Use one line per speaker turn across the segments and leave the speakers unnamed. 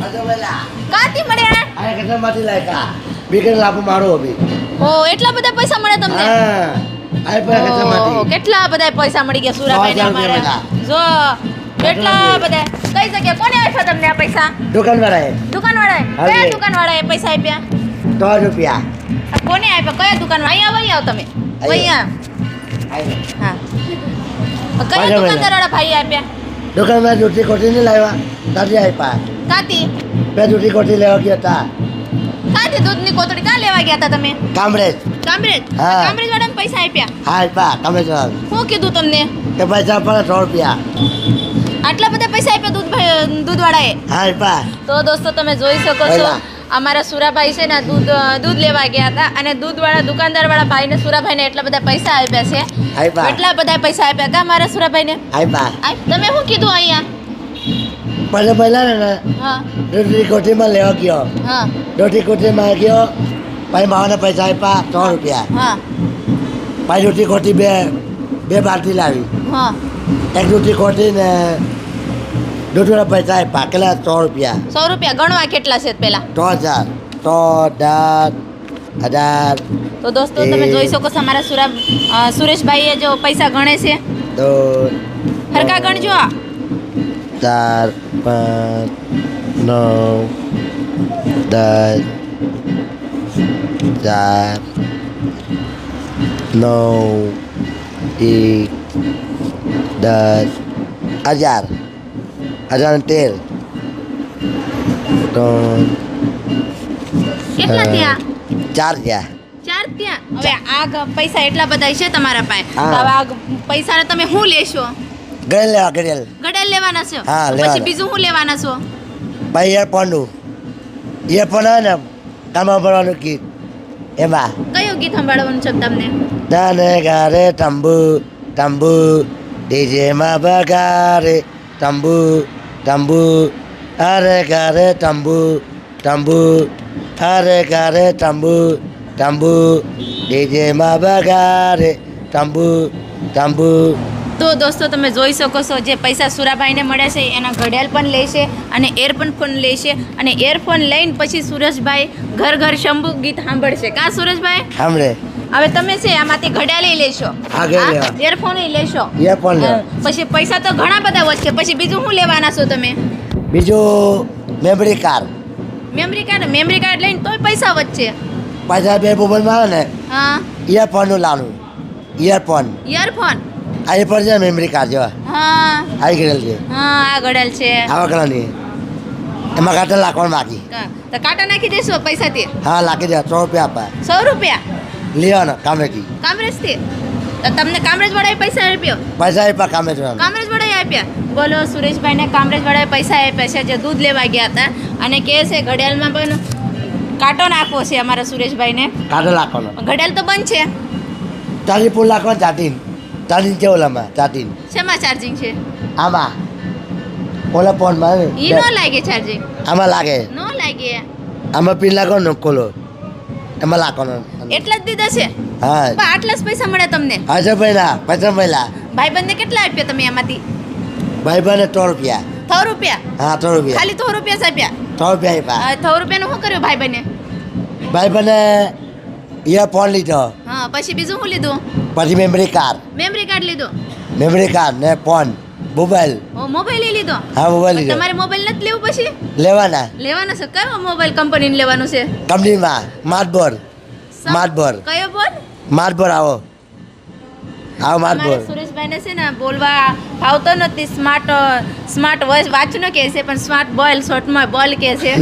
કાથી મળ્યા
આ કેટલામાંથી લાયકા બીકન લાભ મારો અભી
ઓ એટલા બધા પૈસા મળે તમને
હા આ પર
ઓહો,
કેટલામાંથી
કેટલા બધા પૈસા મળી ગયા સુરાભાઈ ને
1000
અમારા જો કેટલા બધા કઈ જગ્યાએ કોને આપ્યા તમને આ પૈસા
દુકાન વાળાએ
દુકાનવાળાએ
હા,
કયા
જી.
દુકાનવાળાએ પૈસા આપ્યા
100 રૂપિયા
આ કોને આપ્યા કયા દુકાનમાં અહીંયા વહી આવો તમે અહીંયા હા કયા
બરાબર.
દુકાનદારવાળા ભાઈ આપ્યા
દુકાનમાં જૂઠી કોટી નહીં લાવ્યા તાજી આપ્યા
કાતી
બે જૂઠી કોટી લેવા ગયા હતા
કાતી દૂધની કોથળી કાં લેવા ગયા હતા તમે
કામરેજ
કામરેજ
હા.
કામરેજ વાળાને પૈસા આપ્યા
હા આપ્યા કામરેજ વાળા
શું કીધું તમને
કે પૈસા પર 100 રૂપિયા
આટલા બધા પૈસા આપ્યા દૂધવાળાએ
હા આપ્યા
તો દોસ્તો તમે જોઈ શકો છો
પહેલા.
અમારા સુરાભાઈ છે ને દૂધ લેવા ગયા હતા અને દૂધવાળા દુકાનદારવાળા ભાઈને સુરાભાઈને એટલા બધા પૈસા આપ્યા છે
આપ્યા
એટલા બધા પૈસા આપ્યા કા મારા સુરાભાઈને
આપ્યા
તમે શું કીધું અહીંયા
પહેલા ને
હા
દૂધની કોઠીમાં લેવા ગયો
હા
દૂધની કોઠીમાં ગયો પછી માવાના પૈસા આપ્યા 100 રૂપિયા
હા
પછી દૂધની કોઠી બે બાલટી લાવી
હા
એક દૂધની કોઠી ને દૂધવાળા પૈસા આપ્યા કેટલા 100 રૂપિયા
100 રૂપિયા ગણવા કેટલા છે પેલા
3000 1000
તો દોસ્તો તમે જોઈ શકો છો અમારા સુરેશભાઈએ જો પૈસા ગણે છે
2
હરકા ગણજો
4 5 9 10 4 9 1 10 1000 1013
કેટલા થયા
4 થયા
4 ત્યાં હવે આ પૈસા એટલા બધા છે તમારા પાસે
હા.
તો હવે આ પૈસાને તમે શું લેશો
ગયેલ લેવા ગયેલ
ગડેલ લેવાના છો
હા,
પછી
લેવાના.
બીજું શું લેવાના છો
ભાઈ ઇયરફોનનું ઇયરફોન આવે ને કામમાં ભરવાનું ગીત એમાં
કયું ગીત સંભાળવાનું છે તમને
તને ગારે તંબુ તંબુ ડીજેમાં બગારે તંબુ તંબુ અરે ગારે તંબુ તંબુ અરે ગારે તંબુ તંબુ ડીજેમાં બગારે તંબુ તંબુ
તો દોસ્તો તમે જોઈ શકો છો જે પૈસા સુરાભાઈને મળ્યા છે એના ઘડિયાળ પણ લેશે અને એરફોન પણ લેશે અને એરફોન લઈને પછી સુરેશભાઈ ઘર ઘર શંભુ ગીત સાંભળશે કા સુરેશભાઈ
સાંભળે
હવે તમે છે આમાંથી ઘડિયાળ લેશો
હા, ઘડિયાળ લેવા.
એરફોન લેશો
ઇયરફોન લેવા.
પછી પૈસા તો ઘણા બધા વધશે પછી બીજું શું લેવાના છો તમે
બીજું મેમરી કાર્ડ
મેમરી કાર્ડ લઈને તોય પૈસા વધશે
પાછા બે મોબાઈલમાં આવે ને
હા
ઇયરફોનનું લાવવાનું ઇયરફોન
ઇયરફોન
આ પર છે મેમરી કાર્ડ જેવા
હા
આવી ગયેલ છે
હા આ ઘડિયાળ છે
આવા કલરની એમાં કાંટા લાખવાનું બાકી
તો કાંટા નાખી દેશો પૈસાથી
હા લાખી દે 100 રૂપિયા આપા
100 રૂપિયા
લેવાના કામેથી
કામરેજથી તો તમને કામરેજ વાળાએ પૈસા આપ્યો
પૈસા આપ્યા કામે જવાનું
કામરેજ વાળાએ આપ્યા બોલો સુરેશભાઈને કામરેજ વાળાએ પૈસા આપ્યા છે જે દૂધ લેવા ગયા હતા અને કહે છે ઘડિયાળમાં પણ કાંટો નાખવો છે અમારા સુરેશભાઈને
કાંટા લાખવાનો
ઘડિયાળ તો બંધ છે
ચાલી પૂર લાખવાનું ચાટીન છે ઓલામાં ચાટીન
શેમાં ચાર્જિંગ છે
આમાં ઓલા ફોનમાં ને,
ઈ ન લાગે ચાર્જિંગ
આમાં લાગે
ન લાગે
આમાં પિન લાખવાનો ખોલો એમાં લાખવાનો
એટલા જ દીધા છે
હા
પણ આટલા જ પૈસા મળે તમને
હશે પહેલા પચાસ પહેલા
ભાઈબંધને કેટલા આપ્યા તમે એમાંથી
ભાઈ બને 100 રૂપિયા
100 રૂપિયા
હા 100 રૂપિયા
ખાલી 100 રૂપિયા જ આપ્યા
100 રૂપિયા આપ્યા
100 રૂપિયાનું શું કર્યું ભાઈબંધને
ભાઈ બને ઇયરફોન લીધો
હા પછી બીજું શું લીધું
પછી મેમરી કાર્ડ
લીધો
ને ફોન મોબાઈલ
ઓ મોબાઈલ લીધો
હા મોબાઈલ લીધો
તમારે મોબાઈલ નથી લેવું પછી
લેવાના
લેવાનો છે કયો મોબાઈલ કંપનીને લેવાનું છે
કંપનીમાં માર્ટબોર્ડ
કયો બોલ
માર્ટબોર્ડ આવો
અમારે
માર્ટબોર્ડ
સુરેશભાઈને છે ને બોલવા ફાવતો નથી સ્માર્ટ વોઇસ વાંચનો કહે છે પણ સ્માર્ટ બોલ શોર્ટમાં બોલ કહે છે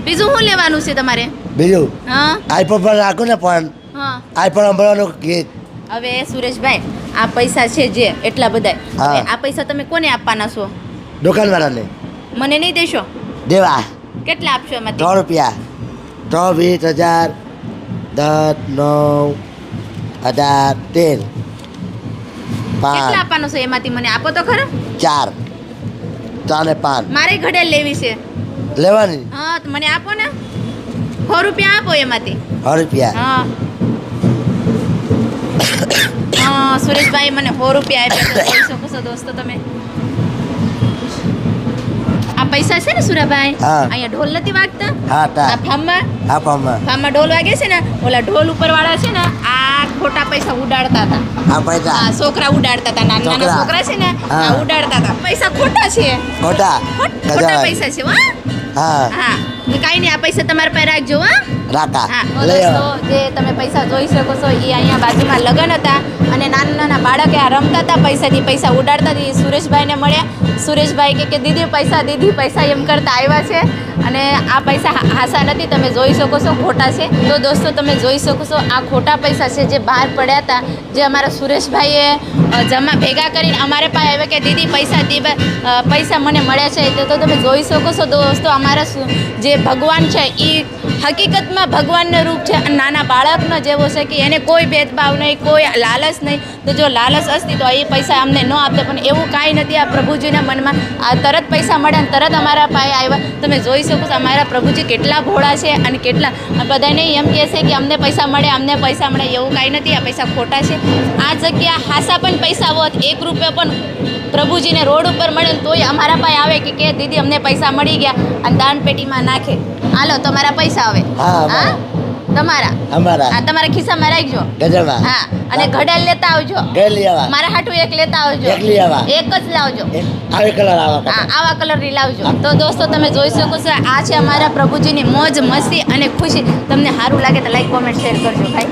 બીજું શું લેવાનું છે તમારે
બીજું
હા
આઈફોન પર રાખો ને પણ
હા
આઈફોન સંભળવાનું ગીત
હવે સુરેશભાઈ આ પૈસા છે જે એટલા બધા
હા.
હવે આ પૈસા તમે કોને આપવાના છો
દુકાનવાળાને
મને નહીં દેશો
દેવા
કેટલા આપશો એમાંથી
100 રૂપિયા 100 20 10 9 10 13
કેટલા
5
આપવાનો છે એમાંથી મને આપો તો ખરા
4 4 ને 5
મારે ઘડિયાળ લેવી છે
લેવાની
હા તો મને આપો ને 100 રૂપિયા આપો એમાંથી
100 રૂપિયા
હા હા સુરેશભાઈ મને 100 રૂપિયા આપ્યા તો જોઈ શકો છો દોસ્તો તમે આ પૈસા છે ને સુરાભાઈ,
હા.
અહીંયા ઢોલ નથી વાગતા
હા
આ
તા
ફાર્મમાં
હા પામા
ફાર્મમાં ઢોલ વાગે છે ને, ઓલા ઢોલ ઉપર વાળા છે ને આ ખોટા પૈસા ઉડાડતા હતા.
આ પૈસા
આ છોકરા ઉડાડતા હતા, નાના નાના
છોકરા.
છોકરા છે ને
હા.
આ ઉડાડતા હતા. પૈસા ખોટા છે,
ખોટા
ખોટા
ગધા.
પૈસા છે હો.
હા
હા કાંઈ નહીં, આ પૈસા તમારા પાસે રાખજો હા.
રાકા
હા તો
લઈ
દોસ્તો
આવો.
જે તમે પૈસા જોઈ શકો છો એ અહીંયા બાજુમાં લગન હતા અને નાના નાના બાળકે આ રમતા હતા, પૈસાથી પૈસા ઉડાડતા હતા. એ સુરેશભાઈને મળ્યા. સુરેશભાઈ કે દીદી પૈસા એમ કરતા આવ્યા છે અને આ પૈસા હાસા નથી, તમે જોઈ શકો છો ખોટા છે. તો દોસ્તો તમે જોઈ શકો છો આ ખોટા પૈસા છે જે બહાર પડ્યા હતા, જે અમારા સુરેશભાઈએ જમા ભેગા કરીને અમારે પાસે આવ્યા કે દીદી પૈસા મને મળ્યા છે. તો તમે જોઈ શકો છો દોસ્તો અમારા જે ભગવાન છે એ હકીકતમાં ભગવાનનું રૂપ છે અને નાના બાળકનો જેવો છે કે એને કોઈ ભેદભાવ નહીં, કોઈ લાલચ નહીં. તો જો લાલચ હસતી તો એ પૈસા અમને ન આપતા, પણ એવું કાંઈ નથી. આ પ્રભુજીના મનમાં આ તરત પૈસા મળ્યા અને તરત અમારા પાસે આવ્યા. તમે જોઈ શકો છો અમારા પ્રભુજી કેટલા ભોળા છે અને કેટલા બધાને એમ કહે છે કે અમને પૈસા મળે, એવું કાંઈ નથી. આ પૈસા ખોટા છે. આ જગ્યા હાસા પણ પૈસા હોત, 1 રૂપિયા પણ પ્રભુજીને રોડ ઉપર મળે ને તોય અમારા પાસે આવે કે દીદી અમને પૈસા મળી ગયા અને દાન પેટીમાં નાખે. હાલો તમારા પૈસા આવે.
હા,
હા તમારા
અમારા
આ તમારા ખિસ્સામાં રાખજો.
ગજરમાં
હા અને ઘડિયાળ લેતા આવજો.
ગેલી આવા
મારા હાટુ એક લેતા આવજો.
એકલી આવા
એક જ લાવજો.
આવી કલર આવા
હા આવા કલરની લાવજો. તો દોસ્તો તમે જોઈ શકો છો આ છે અમારા પ્રભુજીની મોજ મસ્તી અને ખુશી. તમને સારું લાગે તો લાઈક કોમેન્ટ શેર કરજો ભાઈ.